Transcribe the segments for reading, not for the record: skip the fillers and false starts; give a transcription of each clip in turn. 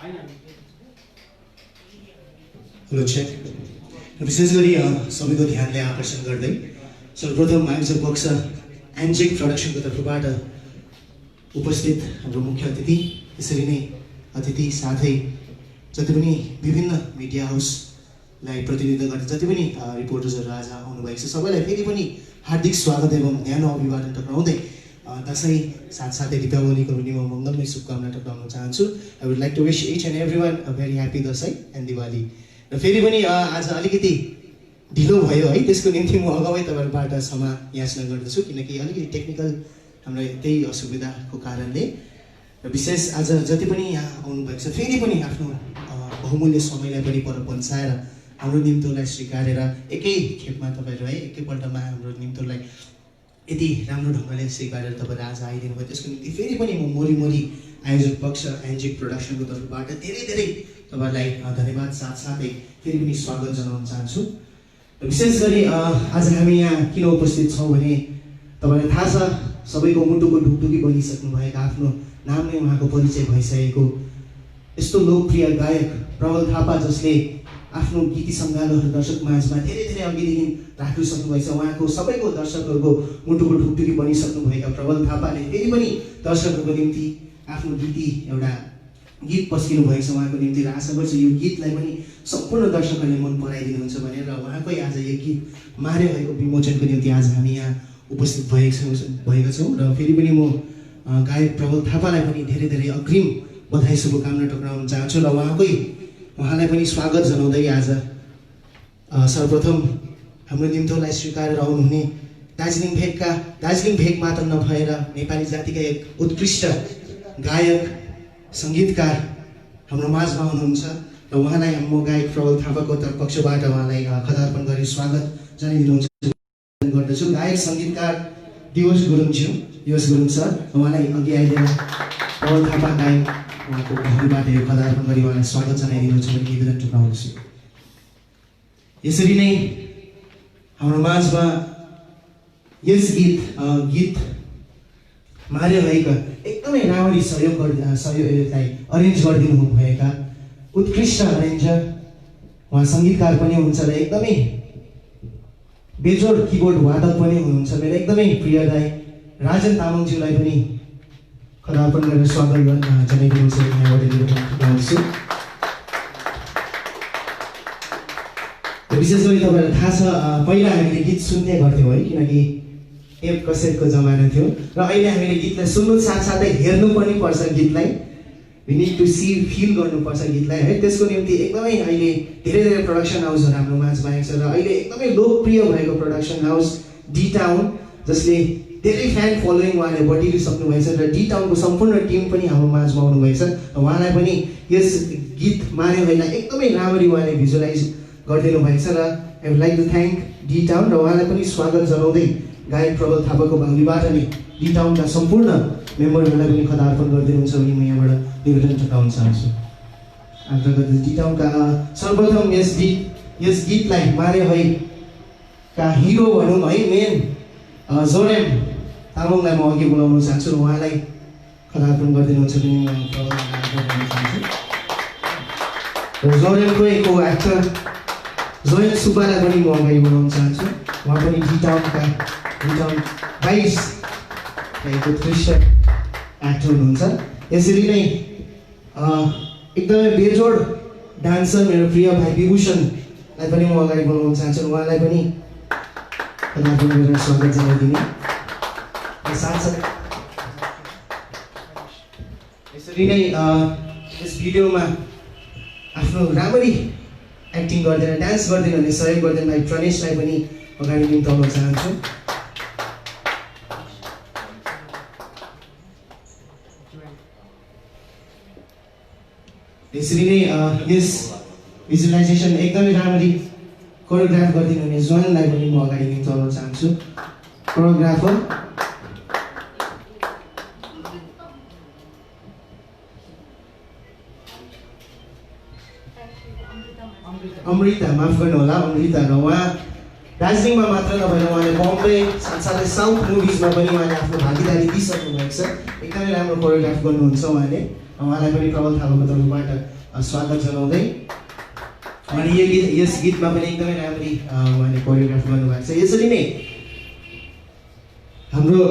Hello check विशेष गरी सबैको ध्यानले आकर्षण गर्दै सर्वप्रथम आयोजक पक्ष एन्जेक प्रोडक्सनको तर्फबाट उपस्थित हाम्रो मुख्य अतिथि, यसरी नै अतिथि साथै जति पनि विभिन्न मिडिया हाउसलाई प्रतिनिधित्व गर्ने जति पनि रिपोर्टर्सहरू आज आउनुभएको छ, सबैलाई फेरि पनि हार्दिक स्वागत एवं न्यानो अभिवादन टक्राउँदै दसैँ साथसाथै दीपावलीको पनि म मङ्गलमय शुभकामना टक्राउन चाहन्छु। I would like to wish each and every one a very happy Dashain and Diwali. र फेरि पनि आज अलिकति ढिलो भयो है, त्यसको निम्ति म अगावै तपाईँहरूबाट क्षमा याचना गर्दछु, किनकि अलिकति टेक्निकल हाम्रो त्यही असुविधाको कारणले। र विशेष आज जति पनि यहाँ आउनुभएको छ फेरि पनि आफ्नो बहुमूल्य समयलाई पनि पर पन्साएर हाम्रो निम्तोलाई स्वीकारेर एकै खेपमा तपाईँहरू है एकैपल्टमा हाम्रो निम्तोलाई यति राम्रो ढङ्गले स्वीकारेर तपाईँहरू आज आइदिनु भयो, त्यसको निम्ति फेरि पनि म मोरी आयोजक पक्ष एन्जेक प्रोडक्सनको तर्फबाट धेरै धेरै तपाईँहरूलाई धन्यवाद साथसाथै फेरि पनि स्वागत जनाउन चाहन्छु। विशेष गरी आज हामी यहाँ किन उपस्थित छौँ भने तपाईँलाई थाहा छ, सबैको मुटुको ढुकढुकी बनिसक्नुभएका, आफ्नो नाम नै उहाँको परिचय भइसकेको यस्तो लोकप्रिय गायक प्रबल थापा, जसले आफ्नो गीती सङ्गालोहरू दर्शक माझमा धेरै धेरै अघिदेखि राखिसक्नुभएको छ। उहाँको सबैको दर्शकहरूको मुटुको ढुकढुकी बनिसक्नुभएका प्रबल थापाले फेरि पनि दर्शकहरूको निम्ति आफ्नो एउटा गीत पस्किनु भएको छ उहाँको निम्ति। र आशा गर्छु यो गीतलाई पनि सम्पूर्ण दर्शकहरूले मन पराइदिनुहुन्छ भनेर उहाँकै आज यो गीत मारे भएको विमोचनको निम्ति आज हामी यहाँ उपस्थित भएका छौँ। र फेरि पनि म गायक प्रबल थापालाई पनि धेरै धेरै अग्रिम बधाई शुभकामना टक्राउन चाहन्छु र उहाँलाई पनि स्वागत जनाउँदै आज सर्वप्रथम हाम्रो निम्तोलाई स्वीकारेर आउनुहुने दार्जिलिङ भेग मात्र नभएर नेपाली जातिका एक उत्कृष्ट गायक सङ्गीतकार हाम्रो माझमा हुनुहुन्छ र उहाँलाई म गायक प्रबल थापाको पक्षबाट उहाँलाई खदार्पण गरी स्वागत जनाइदिनुहुन्छ गर्दछु। गायक सङ्गीतकार दिवस गुरुङ सर, उहाँलाई अघि आइदिएर प्रबल थापा गायक उहाँको भूमिबाट यो खदार्पण गरी उहाँलाई स्वागत जनाइदिनुहुन्छ भने निवेदन टुक्राउँदछु। यसरी नै हाम्रो माझमा यस गीत मारे भएका एकदमै राम्ररी सहयोगलाई अरेन्ज गरिदिनु भएका उत्कृष्ट अरेन्जर, उहाँ सङ्गीतकार पनि हुनुहुन्छ र एकदमै बेजोड किबोर्ड वादक पनि हुनुहुन्छ मेरो एकदमै प्रिय दाइ राजन तामाङज्यूलाई पनि खदार्पण गरेर स्वागत जनाइदिनुहुन्छ चाहन्छु। विशेष गरी तपाईँलाई थाहा छ, पहिला हामीले गीत सुन्ने गर्थ्यौँ है, किनकि टेप कसेटको जमाना थियो र अहिले हामीले गीतलाई सुन्नु साथसाथै हेर्नु पनि पर्छ, गीतलाई we need to see feel गर्नुपर्छ गीतलाई है। त्यसको निम्ति एकदमै अहिले धेरै धेरै प्रडक्सन हाउसहरू हाम्रो माझमा आएको छ र अहिले एकदमै लोकप्रिय भएको प्रडक्सन हाउस डी टाउन, जसले धेरै फ्यान फलोइङ उहाँले बढिसक्नु भएको छ र डी टाउनको सम्पूर्ण टिम पनि हाम्रो माझमा आउनुभएको छ र उहाँलाई पनि यस गीत मारे होइन एकदमै राम्ररी उहाँले भिजुअलाइज गरिदिनु भएको छ र I would like to thank D town र उहाँलाई पनि स्वागत जनाउँदै गायक प्रबल थापाको भागीबाट नै डी टाउनका सम्पूर्ण मेम्बरहरूलाई पनि खदार्पण गरिदिनुहुन्छ भने म यहाँबाट निवेदन टक्राउन चाहन्छु। अन्तर्गत डी टाउनका सर्वप्रथम यस गीतलाई मारे भएका हिरो भनौँ है, मेन जोरेम तामाङलाई म अघि बोलाउन चाहन्छु र उहाँलाई खदार्पण गरिदिनुहुन्छ भने म गर्न चाहन्छु। र जोरेमकै को एक्टर जोयन सुब्बालाई पनि म अगाडि बोलाउन चाहन्छु। उहाँ पनि डी टाउन 22 एक उत्कृष्ट एक्टर हुनुहुन्छ। यसरी नै एकदमै बेजोड डान्सर मेरो प्रिय भाइ विभूषणलाई पनि म अगाडि बोलाउन चाहन्छु। उहाँलाई पनि खदार्पण गरेर स्वागत जनाइदिने साथसाथै यसरी नै यस भिडियोमा आफ्नो राम्ररी एक्टिङ गरिदिन डान्स गरिदिनु भने सहयोग गरिदिनु भाइ प्रणेशलाई पनि अगाडि निम्ताउन चाहन्छु। यसरी नै यस भिजुअलाइजेसन एकदमै राम्ररी कोरियोग्राफ गरिदिनु हुने जोनलाई पनि म अगाडि निम्ताउन चाहन्छु। कोरियोग्राफर अमृता, माफ गर्नु होला अमृता, र उहाँ दार्जिलिङमा मात्र नभएर उहाँले बम्बे साथसाथै साउथ मुभिजमा पनि उहाँले आफ्नो भागीदारी दिइसक्नु भएको छ। एकदमै राम्रो कोरियोग्राफ गर्नुहुन्छ उहाँले पनि प्रबल थापाको तर्फबाट स्वागत जनाउँदै अनि यस गीतमा पनि एकदमै राम्ररी उहाँले कोरियोग्राफी गर्नुभएको छ। यसरी नै हाम्रो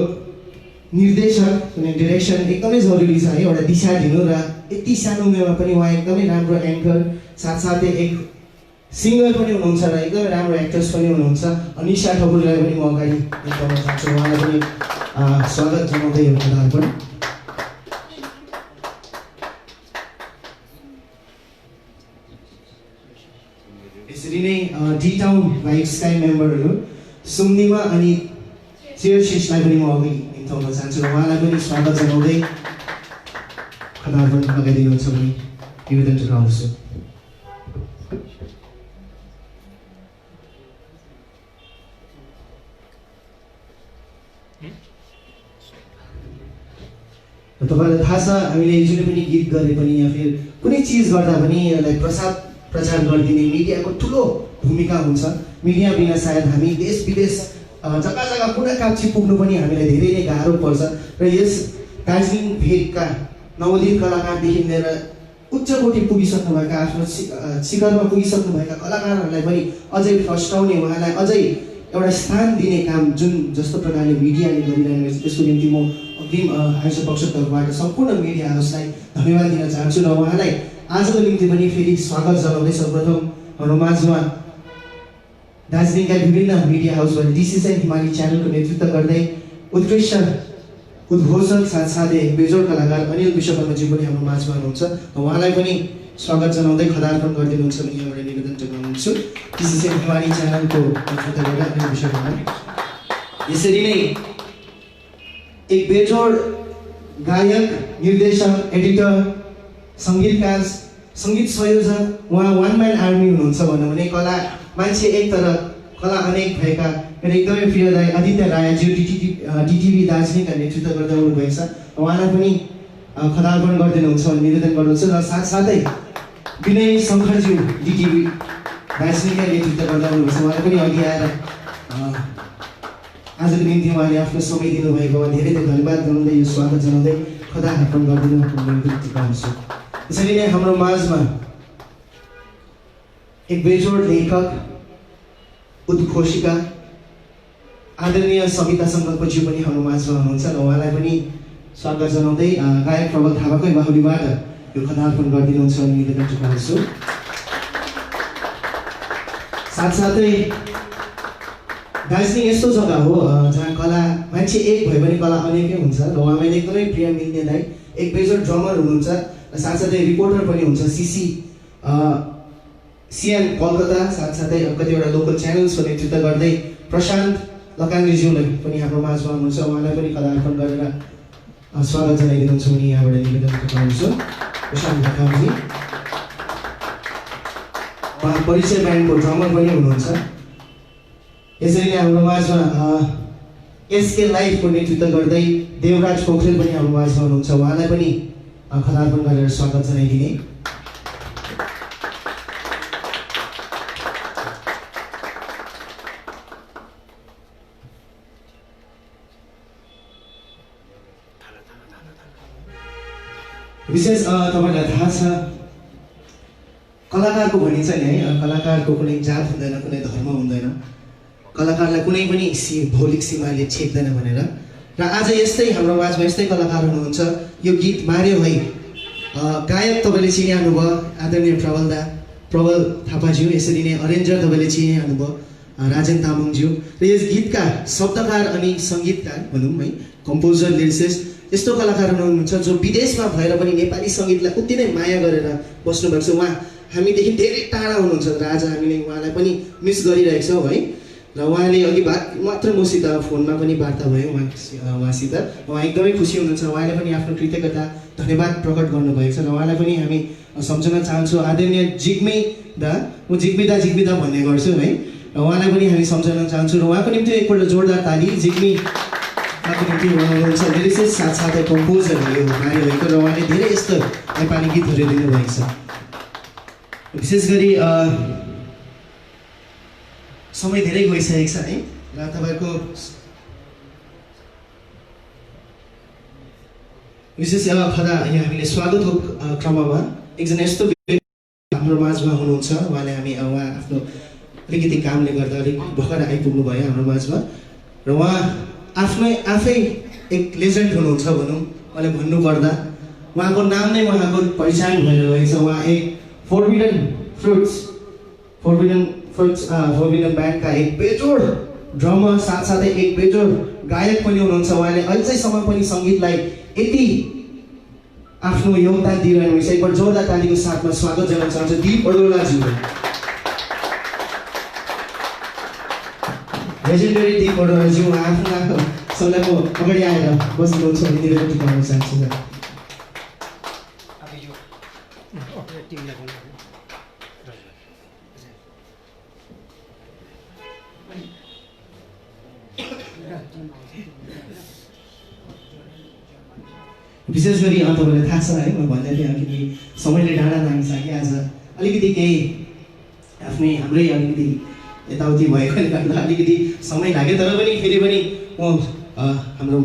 निर्देशक अनि डिरेक्सन एकदमै जरुरी छ है, एउटा दिशा दिनु र यति सानो उमेरमा पनि उहाँ एकदमै राम्रो एङ्कर साथसाथै एक सिङ्गर पनि हुनुहुन्छ र एकदमै राम्रो एक्ट्रेस पनि हुनुहुन्छ। अनिशा ठकुरलाई पनि म अगाडि देखाउन चाहन्छु, उहाँलाई पनि स्वागत जनाउँदै यो कलाकार यसरी नै डी टाउन भाइब्सका मेम्बरहरू सुम्निमा अनि चियरसिसलाई पनि म अघि निम्ताउन चाहन्छु र उहाँलाई पनि स्वागत जनाउँदै खदार पनि लगाइदिनुहुन्छ भने निवेदन टुङ्गाउँछु। तपाईँलाई थाहा छ हामीले जुनै पनि गीत गरे पनि या फिर कुनै चिज गर्दा पनि यसलाई प्रचार गरिदिने मिडियाको ठुलो भूमिका हुन्छ। मिडिया बिना सायद हामी देश विदेश जग्गा जग्गा कुना काप्ची पुग्नु पनि हामीलाई धेरै नै गाह्रो पर्छ र यस दार्जिलिङ भेगका नवोदित कलाकारदेखि लिएर उच्च कोटि पुगिसक्नुभएका आफ्नो शिखरमा पुगिसक्नुभएका कलाकारहरूलाई पनि अझै फस्टाउने, उहाँलाई अझै एउटा स्थान दिने काम जुन जस्तो प्रकारले मिडियाले गरिरहेको छ त्यसको निम्ति म अग्रिम आयोजक पक्षतर्फबाट सम्पूर्ण मिडिया हाउसलाई धन्यवाद दिन चाहन्छु र उहाँलाई आजको निम्ति पनि फेरि स्वागत जनाउँदै सर्वप्रथम हाम्रो माझमा दार्जिलिङका विभिन्न मिडिया हाउसबाट डिसिसिएन हिमाली च्यानलको नेतृत्व गर्दै उत्कृष्ट उद्घोषक साथसाथै बेजोड कलाकार अनिल विश्वकर्माजी पनि हाम्रो माझमा हुनुहुन्छ। उहाँलाई पनि स्वागत जनाउँदै खदार्पण गरिदिनुहुन्छ भने यहाँबाट निवेदन टुङ्गाउँछु डिसिसिएन हिमाली च्यानलको नेतृत्व गर्दै अनिल विश्वकर्मा। यसरी नै एक बेजोड गायक, निर्देशक, एडिटर, सङ्गीतकार, सङ्गीत संयोजक, उहाँ वान म्यान आर्मी हुनुहुन्छ भनौँ भने। कला मान्छे एक तर कला अनेक भएका मेरो एकदमै प्रिय दाइ आदित्य रायजी डिटिभी दार्जिलिङका नेतृत्व गर्दै आउनुभएको छ। उहाँलाई पनि खदार्पण गरिदिनुहुन्छ भने निवेदन गर्नुहुन्छ र साथसाथै विनय शङ्करज्यू डिटिभी दार्जिलिङका नेतृत्व गर्दै आउनुभएको छ। उहाँलाई पनि अघि आएर आजको निम्ति उहाँले आफ्नो समय दिनुभएकोमा धेरै धेरै धन्यवाद जनाउँदै यो स्वागत जनाउँदै खदार्पण गरिदिनु निवेदन गर्छु। यसरी नै हाम्रो माझमा एक बेजोड लेखक, उद्घोषिका आदरणीय सविता सङ्कल्पज्यू पनि हाम्रो माझमा हुनुहुन्छ र उहाँलाई पनि स्वागत जनाउँदै गायक प्रबल थापाकै बाहुलीबाट यो खदार्पण गरिदिनुहुन्छ भने निवेदन टुङ्गाउँछु। साथसाथै दार्जिलिङ यस्तो जग्गा हो जहाँ कला मान्छे एक भयो भने कला अनेकै हुन्छ र उहाँ मैले एकदमै प्रिय मिल्ने दाइ एक बेजोड ड्रमर हुनुहुन्छ र साथसाथै रिपोर्टर पनि हुन्छ सिएन कलकत्ता, साथसाथै कतिवटा लोकल च्यानल्सको नेतृत्व गर्दै प्रशान्त लकाङ्ग्रेज्यूलाई पनि हाम्रो माझमा हुनुहुन्छ। उहाँलाई पनि खदार्पण गरेर स्वागत जनाइदिनुहुन्छ भने यहाँबाट निवेदन टुङ्गाउँछु। प्रशान्त लकाङ्ग्रेजी उहाँ परिचय ब्यान्डको ड्रमर पनि हुनुहुन्छ। यसरी नै हाम्रो माझमा एसके लाइफको नेतृत्व गर्दै देवराज पोखरेल पनि हाम्रो माझमा हुनुहुन्छ। उहाँलाई पनि खदार्पण गरेर स्वागत जनाइदिने। विशेष तपाईँलाई थाहा छ कलाकारको भनिन्छ नि है, कलाकारको कुनै जात हुँदैन, कुनै धर्म हुँदैन, कलाकारलाई कुनै पनि भौतिक सीमाले छेक्दैन भनेर। र आज यस्तै हाम्रो माझमा यस्तै कलाकार हुनुहुन्छ। यो गीत मार्यो है गायक तपाईँले चिनिहाल्नुभयो आदरणीय प्रबल थापाज्यू, यसरी नै अरेन्जर तपाईँले चिनिहाल्नुभयो राजेन तामाङज्यू र यस गीतका शब्दकार अनि सङ्गीतकार भनौँ है, कम्पोजर, लिरिसिस्ट यस्तो कलाकार हुनुहुन्छ जो विदेशमा भएर पनि नेपाली सङ्गीतलाई उति नै माया गरेर बस्नुभएको छ। उहाँ हामीदेखि धेरै टाढा हुनुहुन्छ र आज हामीले उहाँलाई पनि मिस गरिरहेको छौँ है। र उहाँले अघि मात्र मसित फोनमा पनि वार्ता भयो उहाँसित, उहाँ एकदमै खुसी हुनुहुन्छ। उहाँले पनि आफ्नो कृतज्ञता धन्यवाद प्रकट गर्नुभएको छ र उहाँलाई पनि हामी सम्झन चाहन्छौँ। आदरणीय जिग्मी दा, म जिग्मी दा भन्ने गर्छु है, र उहाँलाई पनि हामी सम्झन चाहन्छौँ र उहाँको निम्ति एकपल्ट जोरदार ताली। जिग्मी निम्ति हुनुहुन्छ लिरिसिस्ट साथसाथै कम्पोजर हो यो मारिरहेको र उहाँले धेरै यस्तो नेपाली गीतहरू दिनुभएको छ। विशेष गरी समय धेरै गइसकेको छ है र तपाईँको विशेष खदा यहाँ हामीले स्वागतको क्रममा एकजना यस्तो हाम्रो माझमा हुनुहुन्छ। उहाँ आफ्नो अलिकति कामले गर्दा अलिक भर्खर आइपुग्नु भयो हाम्रो माझमा र उहाँ आफै एक लेजेन्ड हुनुहुन्छ भनौँ। उहाँले भन्नुपर्दा उहाँको नाम नै उहाँको पहिचान भएर गएको छ। उहाँ एक फोरबिडन ब्यान्डका एक बेजोड ड्रमर साथसाथै एक बेजोड गायक पनि हुनुहुन्छ। उहाँले अहिलेसम्म पनि सङ्गीतलाई यति आफ्नो योगदान दिइरहनु भएको छ। एकपल्ट जोरदार तालीको साथमा स्वागत जनाउन चाहन्छु दीप अरोराज्यूलाई। लेजेन्डरी दीप अरोराज्यू आफ्नो सबैको अगाडि आएर बस्नुहुन्छ भने निवेदन गर्न चाहन्छु। विशेष गरी तपाईँलाई थाहा छ है, म भन्दै थिएँ कि समयले डाँडा लागिसक्यो। आज अलिकति केही हाम्रै अलिकति यताउति भएकोले गर्दा अलिकति समय लाग्यो। तर पनि फेरि पनि म हाम्रो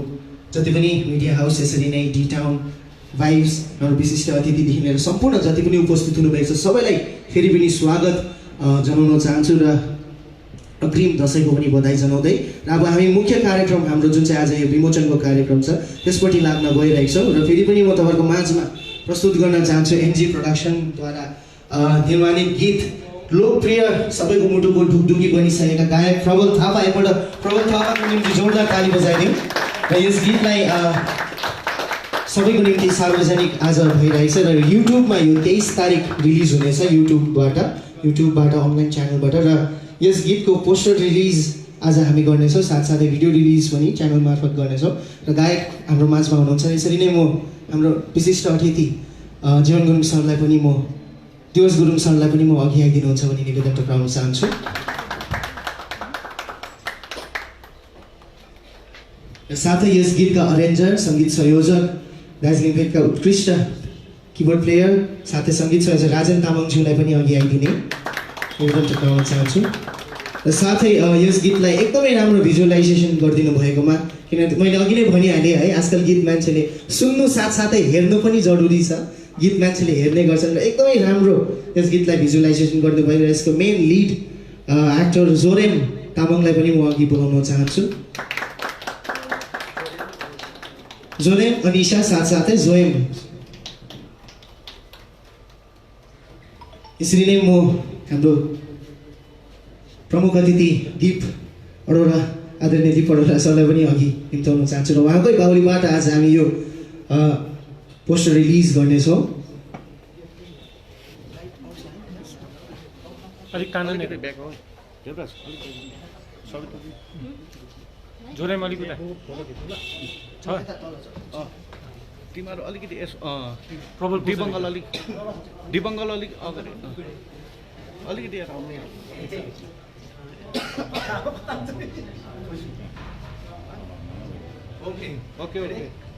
जति पनि मिडिया हाउस यसरी नै डी टाउन भाइब्स र विशिष्ट अतिथिदेखि लिएर सम्पूर्ण जति पनि उपस्थित हुनुभएको छ सबैलाई फेरि पनि स्वागत जनाउन चाहन्छु र अग्रिम दसैँको पनि बधाई जनाउँदै र अब हामी मुख्य कार्यक्रम हाम्रो जुन चाहिँ आज यो विमोचनको कार्यक्रम छ त्यसपट्टि लाग्न गइरहेको छौँ। र फेरि पनि म तपाईँहरूको माझमा प्रस्तुत गर्न चाहन्छु एनजी प्रोडक्सनद्वारा निर्माणित गीत लोकप्रिय सबैको मुटुको ढुकढुकी बनिसकेका गायक प्रबल थापा। एकपल्ट प्रबल थापाको निम्ति जोरदार ताली बजाइदिउँ। र यस गीतलाई सबैको निम्ति सार्वजनिक आज भइरहेछ र युट्युबमा यो 23 तारिक रिलिज हुनेछ युट्युबबाट अनलाइन च्यानलबाट। र यस गीतको पोस्टर रिलिज आज हामी गर्नेछौँ, साथसाथै भिडियो रिलिज पनि च्यानल मार्फत गर्नेछौँ। र गायक हाम्रो माझमा हुनुहुन्छ। यसरी नै म हाम्रो विशिष्ट अतिथि जीवन गुरुङ सरलाई पनि दिवस गुरुङ सरलाई पनि म अघि आइदिनुहुन्छ भने निवेदन टक्राउन चाहन्छु। र साथै यस गीतका अरेन्जर सङ्गीत संयोजक दार्जिलिङ भेगका उत्कृष्ट किबोर्ड प्लेयर साथै सङ्गीत संयोजक राजेन तामाङज्यूलाई पनि अघि आइदिने निवेदन टक्राउन चाहन्छु। र साथै यस गीतलाई एकदमै राम्रो भिजुअलाइजेसन गरिदिनु भएकोमा, किनभने मैले अघि नै भनिहालेँ है, आजकल गीत मान्छेले सुन्नु साथसाथै हेर्नु पनि जरुरी छ। गीत मान्छेले हेर्ने गर्छन् र एकदमै राम्रो यस गीतलाई भिजुअलाइजेसन गर्नुभयो। र यसको मेन लिड एक्टर जोरेम तामाङलाई पनि म अघि बोलाउन चाहन्छु। जोरेम अनिशा साथसाथै जोएम। यसरी नै म हाम्रो प्रमुख अतिथि दीप अरोरा आदरणीय दीप अरोरा सरलाई पनि अघि निम्ताउन चाहन्छु। र उहाँकै बाहुलीबाट आज हामी यो पोस्टर रिलिज गर्नेछौँ। तिमीहरू अलिकति डिबङ्गल अलिक अगाडि अलिकति ओके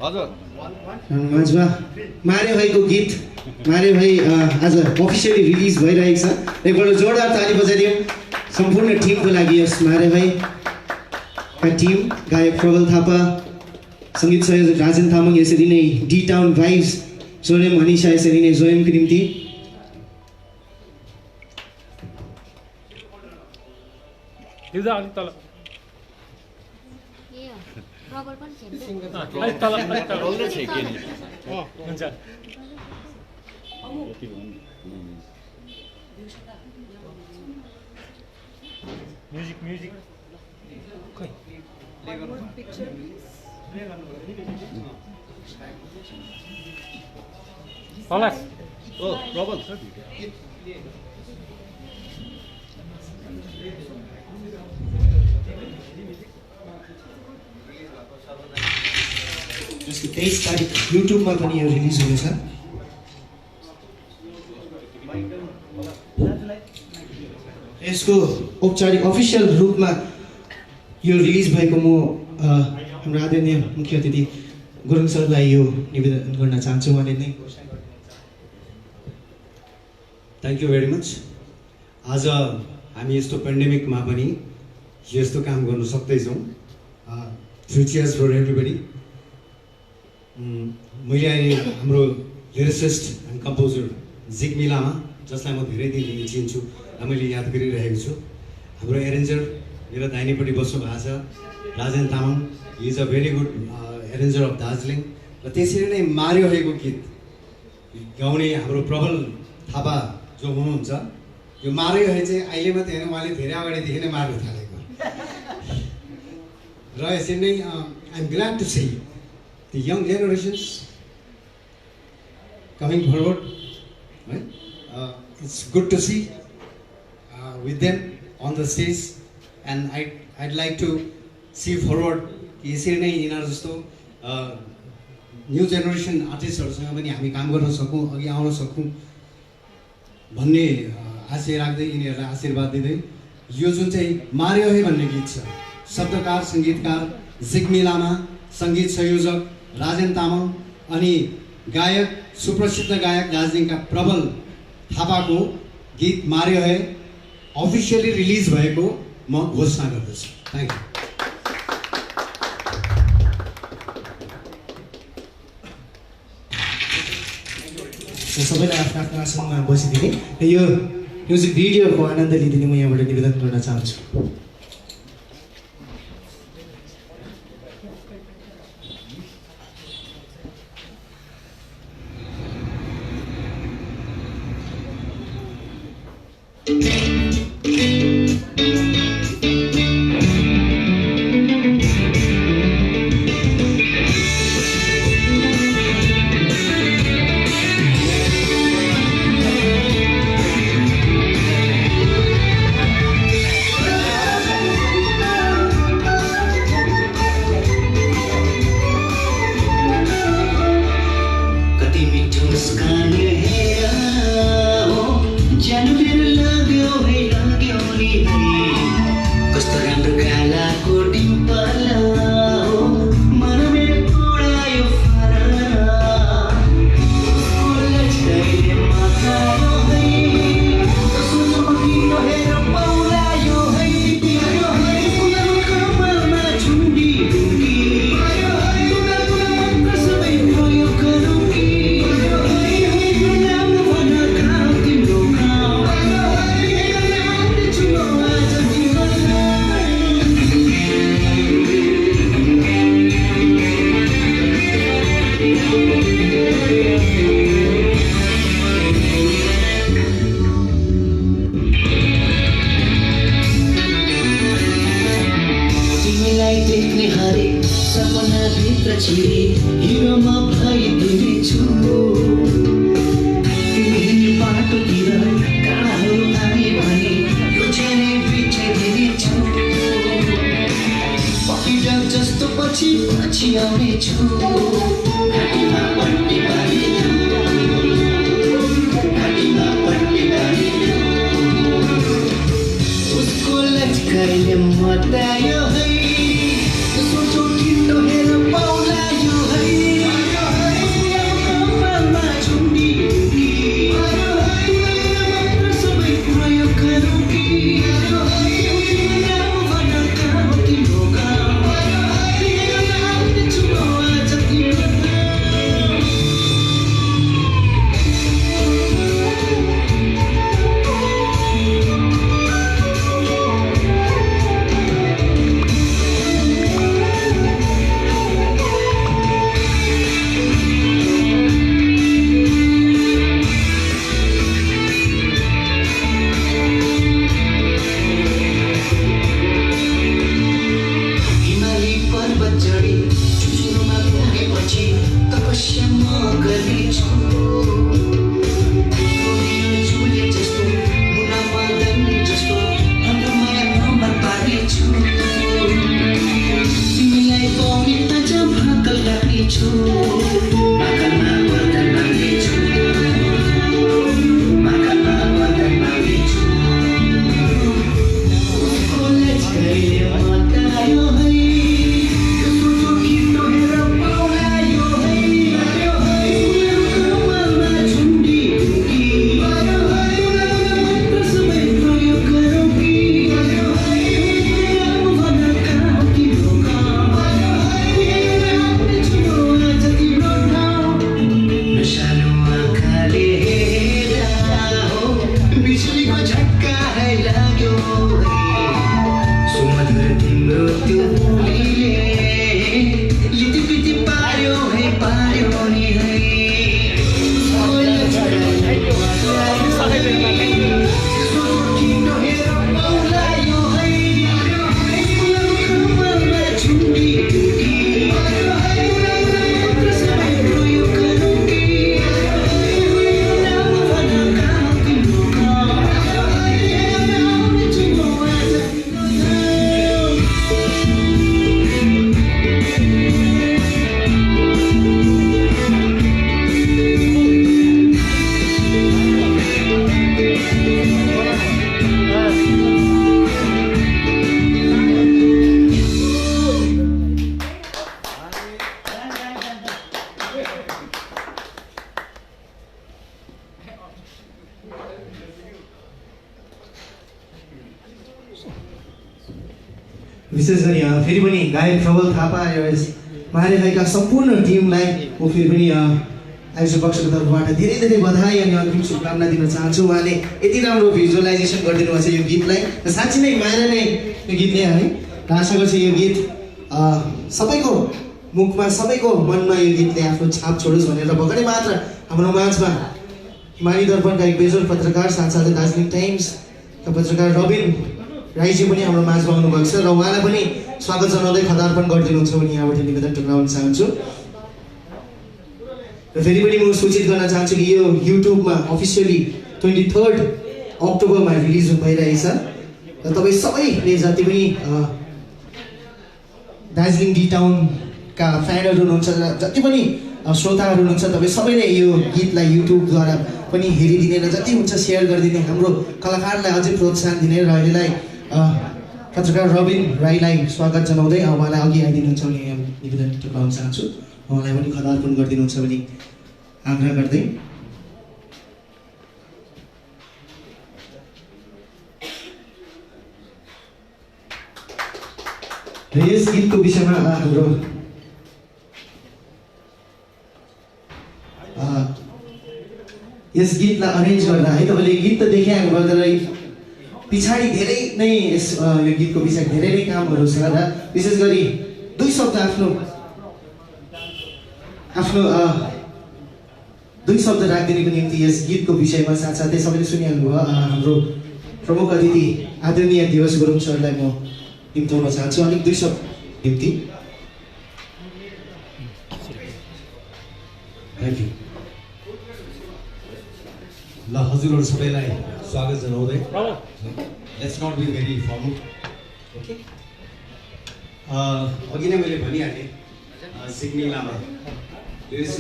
हजुर। माझमा मारे भाइको गीत मारे भाइ आज अफिसियली रिलिज भइरहेको छ। एकपल्ट जोरदार ताली बजाइदिउँ सम्पूर्ण टिमको लागि। यस मारे भाइका टिम गायक प्रबल थापा, सङ्गीत संयोजक राजेन तामाङ, यसरी नै डी टाउन भाइब्स जोरेम अनिशा, यसरी नै जोएमको निम्ति म्युजिक पलास ओ प्रबल जसको 23 तारिक युट्युबमा पनि यो रिलिज हुनेछ। यसको औपचारिक अफिसियल रूपमा यो रिलिज भएको म हाम्रो आदरणीय मुख्य अतिथि गुरुङ सरलाई यो निवेदन गर्न चाहन्छु। उहाँले नै थ्याङ्क यू भेरी मच। आज हामी यस्तो पेन्डेमिकमा पनि यस्तो काम गर्न सक्दैछौँ। Futures for everybody. मैले अहिले हाम्रो लिरिसिस्ट एन्ड कम्पोजर जिग्मी लामा जसलाई म धेरै दिनदेखि चिन्छु र मैले याद गरिरहेको छु। हाम्रो एरेन्जर मेरो दाहिनेपट्टि बस्नु भएको छ Rajen Tamang. He is a very good arranger of Darjeeling. र त्यसरी नै मारियो हेको गीत गाउने हाम्रो प्रबल थापा जो हुनुहुन्छ, यो मारियो हे चाहिँ अहिले मात्रै होइन, उहाँले धेरै अगाडिदेखि नै मार्न थालेको। र यसरी नै I am glad to see the young generations coming forward, right? It's good to see with them on the stage, and I'd like to see forward. यसरी नै यिनीहरू जस्तो न्यू जेनेरेसन आर्टिस्टहरूसँग पनि हामी काम गर्न सकौँ, अघि आउन सकौँ भन्ने आशय राख्दै यिनीहरूलाई आशीर्वाद दिँदै यो जुन चाहिँ मारियो हे भन्ने गीत छ, शब्दकार सङ्गीतकार जिग्मी लामा, सङ्गीत संयोजक राजेन तामाङ अनि गायक सुप्रसिद्ध गायक दार्जिलिङका प्रबल थापाको गीत मारियो है अफिसियली रिलिज भएको म घोषणा गर्दछु। Thank you. सबैलाई आफ्नो आफ्नो आसनमा बसिदिने र यो म्युजिक भिडियोको आनन्द लिइदिने म यहाँबाट निवेदन गर्न चाहन्छु। विशेष गरी फेरि पनि गायक प्रबल थापा र मारेका सम्पूर्ण टिमलाई म फेरि पनि आयोजक पक्षको तर्फबाट धेरै धेरै बधाई अनि अग्रिम शुभकामना दिन चाहन्छु। उहाँले यति राम्रो भिजुअलाइजेसन गरिदिनु भएको छ यो गीतलाई र साँच्चै नै माया नै यो गीतले है र आशा गर्छु यो गीत सबैको मुखमा सबैको मनमा यो गीतले आफ्नो छाप छोडोस् भनेर भर्खरै मात्र हाम्रो माझमा हिमाली दर्पणका एक बेजोर पत्रकार साथसाथै दार्जिलिङ टाइम्सका पत्रकार रबिन राईजी पनि हाम्रो माझमा आउनुभएको छ र उहाँलाई पनि स्वागत जनाउँदै खदार्पण गरिदिनुहुन्छ भने यहाँबाट निवेदन टुङ्गाउन चाहन्छु। र फेरि पनि म सूचित गर्न चाहन्छु कि यो युट्युबमा अफिसियली 23 अक्टोबरमा रिलिज भइरहेछ र तपाईँ सबैले जति पनि दार्जिलिङ डी टाउनका फ्यानहरू हुनुहुन्छ जति पनि श्रोताहरू हुनुहुन्छ तपाईँ सबैले यो गीतलाई युट्युबद्वारा पनि हेरिदिने र जति हुन्छ सेयर गरिदिने हाम्रो कलाकारलाई अझै प्रोत्साहन दिने र अहिलेलाई पत्रकार रबिन राईलाई स्वागत जनाउँदै उहाँलाई अघि आइदिनुहुन्छ भने निवेदन टुङ्गाउन चाहन्छु। उहाँलाई पनि खदार्पण गरिदिनुहुन्छ भने आग्रह गर्दै र यस गीतको विषयमा हाम्रो यस गीतलाई अरेन्ज गर्दा है तपाईँले गीत त देखिहाल्नु भयो तर पछाडि धेरै नै यस यो गीतको विषय धेरै नै कामहरू छ र विशेष गरी दुई शब्द राखिदिनेको निम्ति यस गीतको विषयमा साथसाथै सबैले सुनिहाल्नु भयो हाम्रो प्रमुख अतिथि आदरणीय दिवस गुरुङ सरलाई म निम्ताउन चाहन्छु अलिक दुई शब्द निम्ति। Thank you. ल हजुरहरू सबैलाई स्वागत जनाउँदै let's not be very formal okay. अघि नै मैले भनिहालेँ सिग्मी लामा जसलाई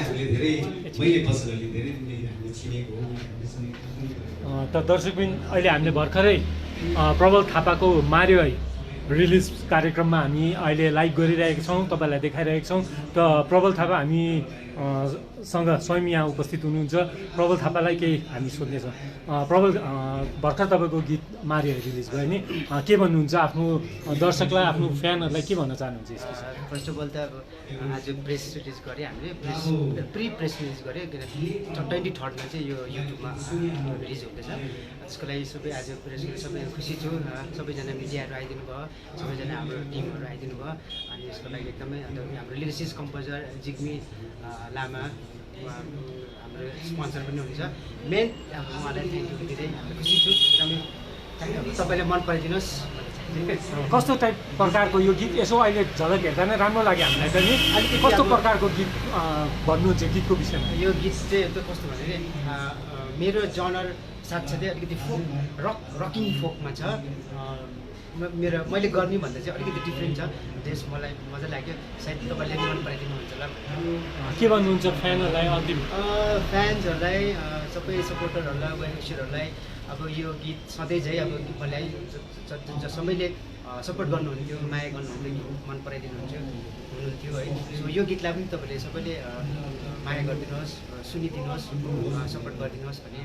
हामीले धेरै मैले पर्सनली धेरै दिनदेखि हामीले चिनेको हो। त दर्शकबिन अहिले हामीले भर्खरै प्रबल थापाको मार्यो है रिलिज कार्यक्रममा हामी अहिले लाइभ गरिरहेका छौँ, तपाईँलाई देखाइरहेका छौँ। त प्रबल थापा हामी सँग स्वयं यहाँ उपस्थित हुनुहुन्छ। प्रबल थापालाई केही हामी सोध्नेछौँ। प्रबल भर्खर तपाईँको गीत मार्यो रिलिज भयो नि, के भन्नुहुन्छ आफ्नो दर्शकलाई आफ्नो फ्यानहरूलाई के भन्न चाहनुहुन्छ यसको? फर्स्ट अफ अल त अब आज प्रेस रिलिज गऱ्यो हामीले प्रेस रिलिज गऱ्यो किनकि 23मा चाहिँ यो युट्युबमा रिलिज हुँदैछ। त्यसको लागि सबै आज प्रेस सबै खुसी छु। सबैजना मिडियाहरू आइदिनु भयो, सबैजना हाम्रो टिमहरू आइदिनु भयो अनि यसको लागि एकदमै अन्त हाम्रो लिरिसिस्ट कम्पोजर जिग्मी लामा हाम्रो स्पोन्सर पनि हुनुहुन्छ। मेन उहाँलाई थ्याङ्क यू दिँदै हामी खुसी छु एकदमै। तपाईँले मन पराइदिनुहोस्। कस्तो टाइप प्रकारको यो गीत यसो अहिले झलक हेर्दा नै राम्रो लाग्यो हामीलाई त नि। अलिकति कस्तो प्रकारको गीत भन्नुहुन्छ गीतको विषयमा? यो गीत चाहिँ कस्तो भने मेरो जनर साथसाथै अलिकति फोक रकिङ फोकमा छ। मैले गर्ने भन्दा चाहिँ अलिकति डिफ्रेन्ट छ। त्यस मलाई मजा लाग्यो, सायद तपाईँले मन पराइदिनुहुन्छ होला। के भन्नुहुन्छ फ्यानहरूलाई अन्तिम? फ्यान्सहरूलाई सबै सपोर्टरहरूलाई वेलविसरहरूलाई अब यो गीत सधैँ चाहिँ अब मलाई सबैले सपोर्ट गर्नुहुन्थ्यो, माया गर्नुहुन्थ्यो, मन पराइदिनुहुन्थ्यो है। सो यो गीतलाई पनि तपाईँले सबैले माया गरिदिनुहोस्, सुनिदिनुहोस्, सपोर्ट गरिदिनुहोस् भन्ने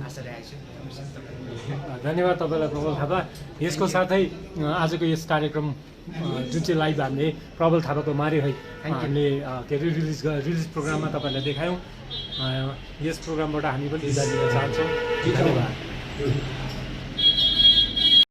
आशा राखेको छु। धन्यवाद तपाईँलाई प्रबल थापा। यसको साथै आजको यस कार्यक्रम जुन चाहिँ लाइभ हामीले प्रबल थापाको मार्यो है हामीले के अरे रिलिज प्रोग्राममा तपाईँहरूलाई देखायौँ। यस प्रोग्रामबाट हामी पनि बिदा दिन चाहन्छौँ। धन्यवाद।